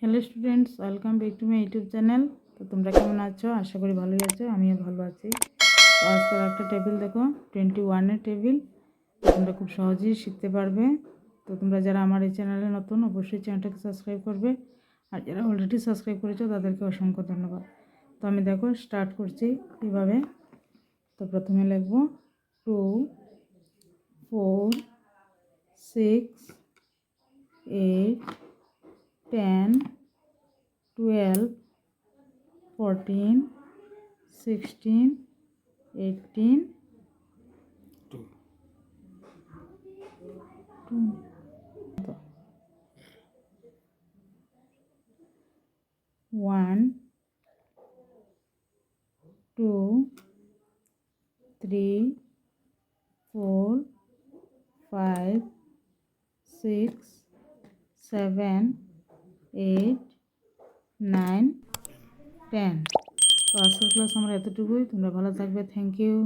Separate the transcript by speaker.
Speaker 1: Hello students, welcome back to my YouTube channel. তো তোমরা কেমন আছো? আশা করি ভালোই আছো, আমিও ভালো আছি। তো আজকের একটা টেবিল দেখো, 21-এর টেবিল। তোমরা খুব সহজেই শিখতে পারবে। তো তোমরা যারা আমার এই চ্যানেলে নতুন, অবশ্যই চ্যানেলটাকে সাবস্ক্রাইব করবে, আর যারা অলরেডি সাবস্ক্রাইব করেছো তাদেরকে অসংখ্য ধন্যবাদ। তো আমি দেখো স্টার্ট করছি কীভাবে। তো প্রথমে লিখব 2, 4, 6, 8, 10, 12, 14, 16, 18, 2. 1, 2, 3, 4, 5, 6, 7, 8, 9, 10। তো আজকের ক্লাস আমরা এতটুকুই। তোমরা ভালো থাকবে। Thank you.